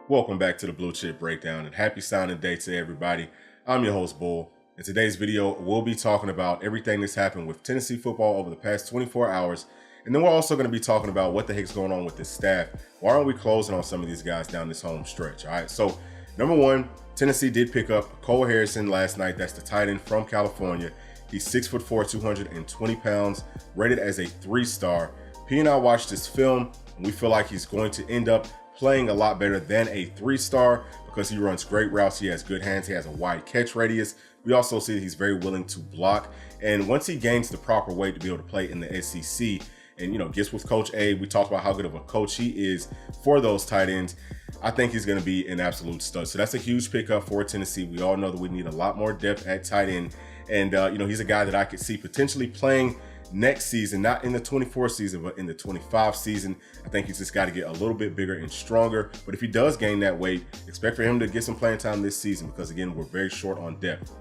Welcome back to the Bluechip Breakdown and happy signing day to everybody. I'm your host, Bull. In today's video, we'll be talking about everything that's happened with Tennessee football over the past 24 hours. And then we're also going to be talking about what the heck's going on with this staff. Why aren't we closing on some of these guys down this home stretch? All right, so number one, Tennessee did pick up Cole Harrison last night. That's the tight end from California. He's 6'4", 220 pounds, rated as a 3-star. P and I watched this film, and we feel like he's going to end up playing a lot better than a 3-star because he runs great routes. He has good hands. He has a wide catch radius. We also see that he's very willing to block. And once he gains the proper weight to be able to play in the SEC and, gets with Coach A, we talked about how good of a coach he is for those tight ends. I think he's going to be an absolute stud. So that's a huge pickup for Tennessee. We all know that we need a lot more depth at tight end. And, he's a guy that I could see potentially playing next season, not in the 24 season, but in the 25 season. I think he's just got to get a little bit bigger and stronger. But if he does gain that weight, expect for him to get some playing time this season because, again, we're very short on depth.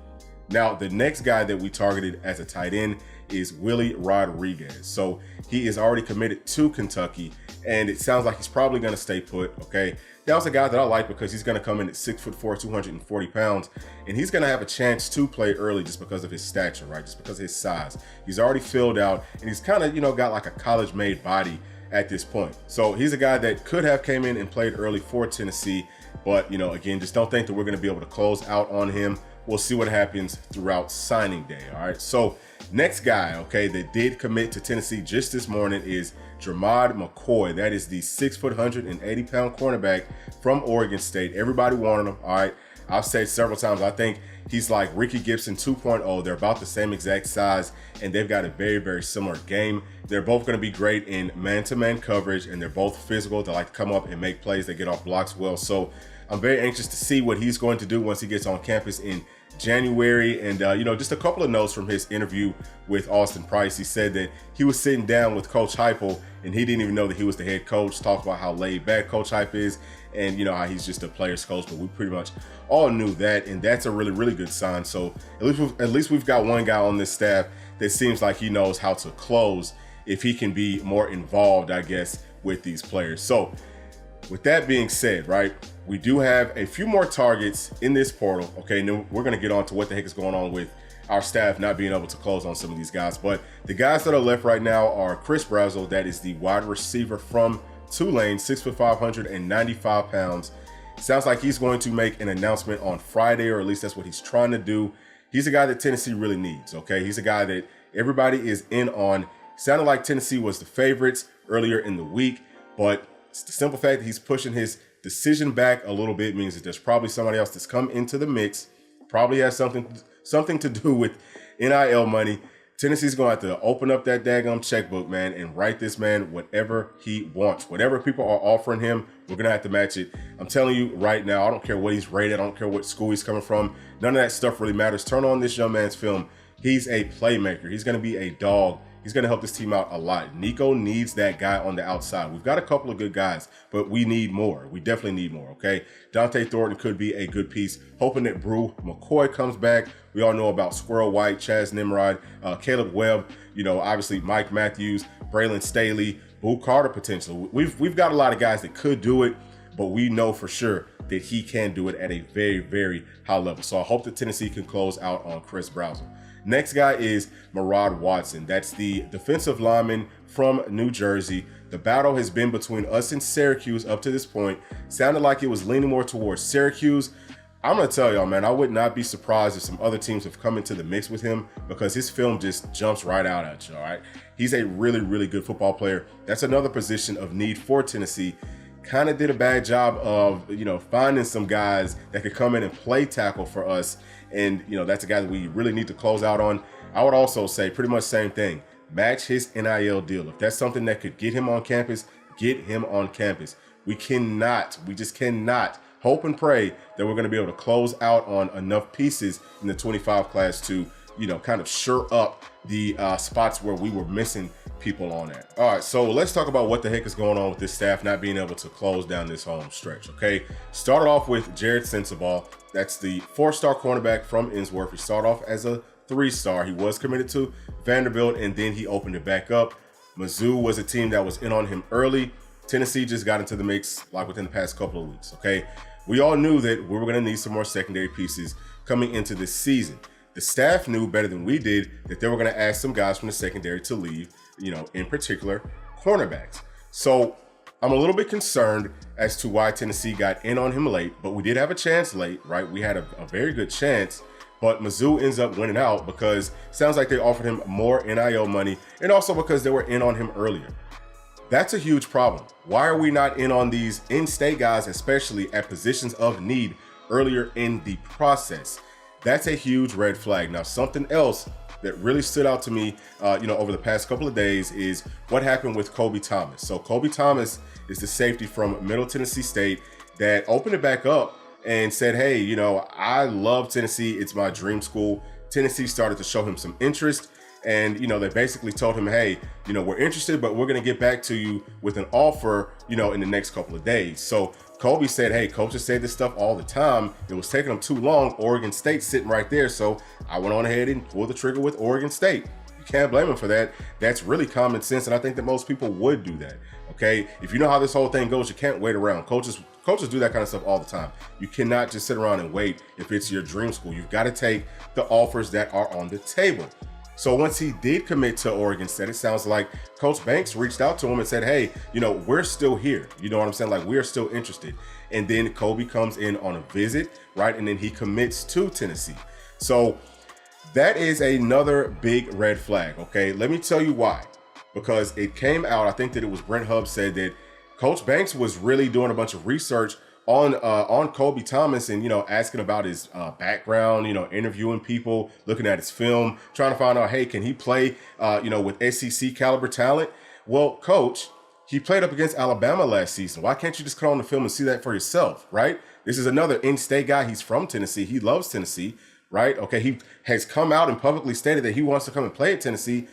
Now, the next guy that we targeted as a tight end is Willie Rodriguez. So he is already committed to Kentucky, and it sounds like he's probably going to stay put, okay? That was a guy that I like because he's going to come in at 6'4", 240 pounds, and he's going to have a chance to play early just because of his stature, right? Just because of his size. He's already filled out, and he's kind of, got like a college-made body at this point. So he's a guy that could have came in and played early for Tennessee, but, again, just don't think that we're going to be able to close out on him. We'll see what happens throughout signing day, all right? So next guy, okay, that did commit to Tennessee just this morning is Jermod McCoy. That is the 6', 180-pound cornerback from Oregon State. Everybody wanted him, all right? I've said several times, I think he's like Ricky Gibson 2.0. They're about the same exact size, and they've got a very, very similar game. They're both going to be great in man-to-man coverage, and they're both physical. They like to come up and make plays. They get off blocks well. So I'm very anxious to see what he's going to do once he gets on campus in January. And, just a couple of notes from his interview with Austin Price. He said that he was sitting down with Coach Heupel, and he didn't even know that he was the head coach. Talked about how laid back Coach Hype is and, how he's just a player's coach. But we pretty much all knew that, and that's a really, really good sign. So at least we've got one guy on this staff that seems like he knows how to close if he can be more involved, I guess, with these players. So with that being said, right, we do have a few more targets in this portal, okay? And then we're going to get on to what the heck is going on with our staff not being able to close on some of these guys. But the guys that are left right now are Chris Brazzell, that is the wide receiver from Tulane, 6'5", 195 pounds. Sounds like he's going to make an announcement on Friday, or at least that's what he's trying to do. He's a guy that Tennessee really needs, okay? He's a guy that everybody is in on. Sounded like Tennessee was the favorites earlier in the week, but the simple fact that he's pushing his decision back a little bit means that there's probably somebody else that's come into the mix, probably has something to do with NIL money. Tennessee's going to have to open up that daggum checkbook, man, and write this man whatever he wants. Whatever people are offering him, we're going to have to match it. I'm telling you right now, I don't care what he's rated. I don't care what school he's coming from. None of that stuff really matters. Turn on this young man's film. He's a playmaker. He's going to be a dog. He's going to help this team out a lot. Nico needs that guy on the outside. We've got a couple of good guys, but we need more. We definitely need more, okay? Dante Thornton could be a good piece. Hoping that Brew McCoy comes back. We all know about Squirrel White, Chaz Nimrod, Caleb Webb, obviously Mike Matthews, Braylon Staley, Boo Carter potentially. We've got a lot of guys that could do it, but we know for sure that he can do it at a very, very high level. So I hope that Tennessee can close out on Chris Brazzell. Next guy is Murad Watson. That's the defensive lineman from New Jersey. The battle has been between us and Syracuse up to this point. Sounded like it was leaning more towards Syracuse. I'm going to tell y'all, man, I would not be surprised if some other teams have come into the mix with him because his film just jumps right out at you, all right? He's a really, really good football player. That's another position of need for Tennessee. Kind of did a bad job of, finding some guys that could come in and play tackle for us. And, that's a guy that we really need to close out on. I would also say pretty much the same thing. Match his NIL deal. If that's something that could get him on campus, get him on campus. We just cannot hope and pray that we're going to be able to close out on enough pieces in the 25 class to, kind of sure up the spots where we were missing people on that. All right, so let's talk about what the heck is going on with this staff not being able to close down this home stretch, okay? Started off with Jared Sensabaugh. That's the 4-star cornerback from Innsworth. He started off as a 3-star. He was committed to Vanderbilt, and then he opened it back up. Mizzou was a team that was in on him early. Tennessee just got into the mix like within the past couple of weeks, okay? We all knew that we were going to need some more secondary pieces coming into this season. The staff knew better than we did that they were going to ask some guys from the secondary to leave, in particular, cornerbacks. So I'm a little bit concerned as to why Tennessee got in on him late, but we did have a chance late, right? We had a very good chance, but Mizzou ends up winning out because it sounds like they offered him more NIL money and also because they were in on him earlier. That's a huge problem. Why are we not in on these in-state guys, especially at positions of need earlier in the process? That's a huge red flag. Now, something else that really stood out to me, over the past couple of days is what happened with Kobe Thomas. So Kobe Thomas is the safety from Middle Tennessee State that opened it back up and said, hey, I love Tennessee. It's my dream school. Tennessee started to show him some interest. And, they basically told him, hey, we're interested, but we're going to get back to you with an offer, in the next couple of days. So Kobe said, hey, coaches say this stuff all the time. It was taking them too long. Oregon State's sitting right there. So I went on ahead and pulled the trigger with Oregon State. You can't blame him for that. That's really common sense. And I think that most people would do that. Okay. If you know how this whole thing goes, you can't wait around. Coaches do that kind of stuff all the time. You cannot just sit around and wait if it's your dream school. You've got to take the offers that are on the table. So once he did commit to Oregon State, it sounds like Coach Banks reached out to him and said, hey, we're still here. You know what I'm saying? Like, we're still interested. And then Kobe comes in on a visit, right? And then he commits to Tennessee. So that is another big red flag, okay? Let me tell you why. Because it came out, I think that it was Brent Hubbs said that Coach Banks was really doing a bunch of research on Kobe Thomas and, asking about his background, interviewing people, looking at his film, trying to find out, hey, can he play, with SEC caliber talent? Well, coach, he played up against Alabama last season. Why can't you just cut on the film and see that for yourself, right? This is another in-state guy. He's from Tennessee. He loves Tennessee, right? Okay, he has come out and publicly stated that he wants to come and play at Tennessee.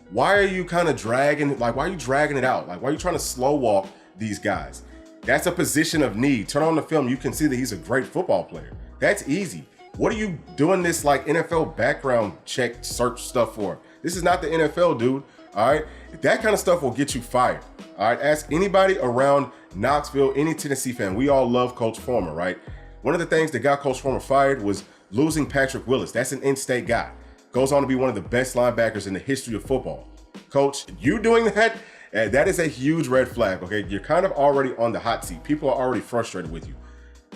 Why are you kind of dragging, why are you dragging it out? Why are you trying to slow walk these guys? That's a position of need. Turn on the film. You can see that he's a great football player. That's easy. What are you doing this NFL background check search stuff for? This is not the NFL, dude. All right. That kind of stuff will get you fired. All right. Ask anybody around Knoxville, any Tennessee fan. We all love Coach Former, right? One of the things that got Coach Former fired was losing Patrick Willis. That's an in-state guy. Goes on to be one of the best linebackers in the history of football. Coach, you doing that? That is a huge red flag, okay? You're kind of already on the hot seat. People are already frustrated with you.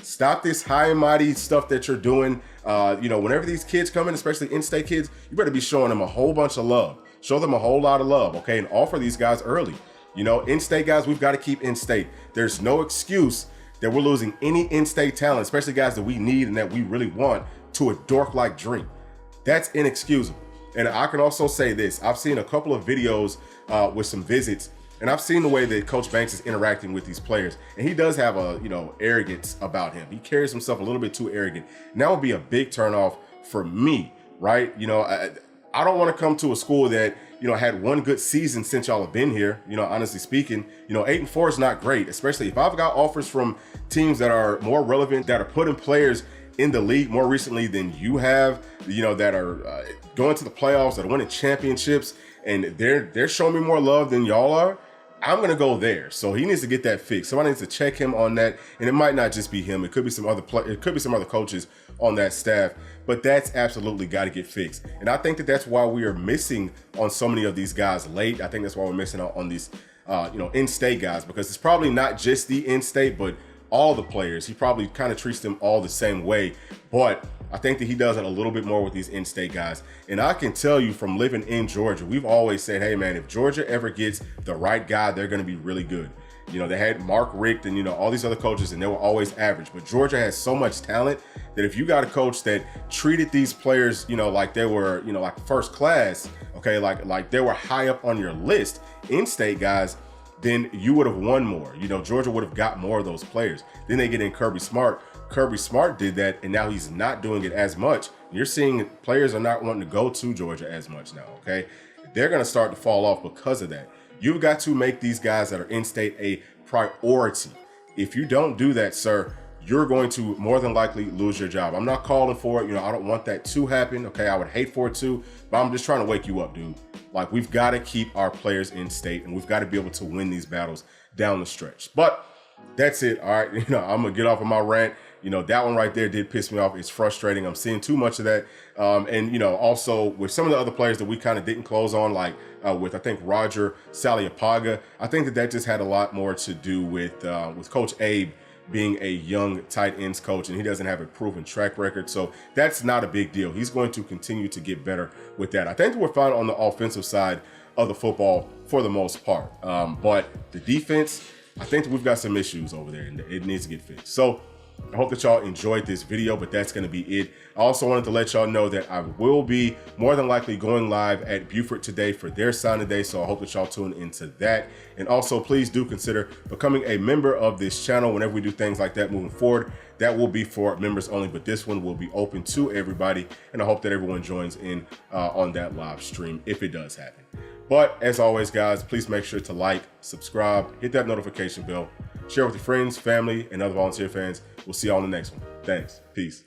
Stop this high and mighty stuff that you're doing. Whenever these kids come in, especially in-state kids, you better be showing them a whole bunch of love. Show them a whole lot of love, okay? And offer these guys early. In-state guys, we've got to keep in-state. There's no excuse that we're losing any in-state talent, especially guys that we need and that we really want, to a dork-like dream. That's inexcusable. And I can also say this. I've seen a couple of videos with some visits, and I've seen the way that Coach Banks is interacting with these players. And he does have a, arrogance about him. He carries himself a little bit too arrogant. And that would be a big turnoff for me, right? I don't want to come to a school that, had one good season since y'all have been here. Honestly speaking, 8-4 is not great, especially if I've got offers from teams that are more relevant, that are putting players in the league more recently than you have, that are going to the playoffs, that are winning championships, and they're showing me more love than y'all are. I'm going to go there. So he needs to get that fixed. Somebody needs to check him on that. And it might not just be him. It could be some other coaches on that staff, but that's absolutely got to get fixed. And I think that that's why we are missing on so many of these guys late. I think that's why we're missing out on these, in-state guys, because it's probably not just the in-state, but all the players. He probably kind of treats them all the same way, but I think that he does it a little bit more with these in-state guys. And I can tell you from living in Georgia, we've always said, hey man, if Georgia ever gets the right guy, they're going to be really good. They had Mark Richt and, all these other coaches, and they were always average. But Georgia has so much talent that if you got a coach that treated these players, like they were, like first class, okay, like they were high up on your list, in-state guys, then you would have won more. Georgia would have got more of those players. Then they get in Kirby Smart. Kirby Smart did that, and now he's not doing it as much. You're seeing players are not wanting to go to Georgia as much now, okay? They're going to start to fall off because of that. You've got to make these guys that are in-state a priority. If you don't do that, sir, you're going to more than likely lose your job. I'm not calling for it. I don't want that to happen, okay? I would hate for it to, but I'm just trying to wake you up, dude. We've got to keep our players in state, and we've got to be able to win these battles down the stretch. But that's it. All right, I'm gonna get off of my rant. That one right there did piss me off. It's frustrating. I'm seeing too much of that. And also with some of the other players that we kind of didn't close on, like with, I think, Roger Saliapaga, I think that just had a lot more to do with Coach Abe being a young tight ends coach, and he doesn't have a proven track record. So that's not a big deal. He's going to continue to get better with that. I think we're fine on the offensive side of the football for the most part. But the defense, I think that we've got some issues over there, and it needs to get fixed. So I hope that y'all enjoyed this video, but that's going to be it. I also wanted to let y'all know that I will be more than likely going live at Buford today for their signing day, so I hope that y'all tune into that. And also, please do consider becoming a member of this channel whenever we do things like that moving forward. That will be for members only, but this one will be open to everybody, and I hope that everyone joins in on that live stream if it does happen. But as always, guys, please make sure to like, subscribe, hit that notification bell, share with your friends, family, and other volunteer fans. We'll see y'all on the next one. Thanks. Peace.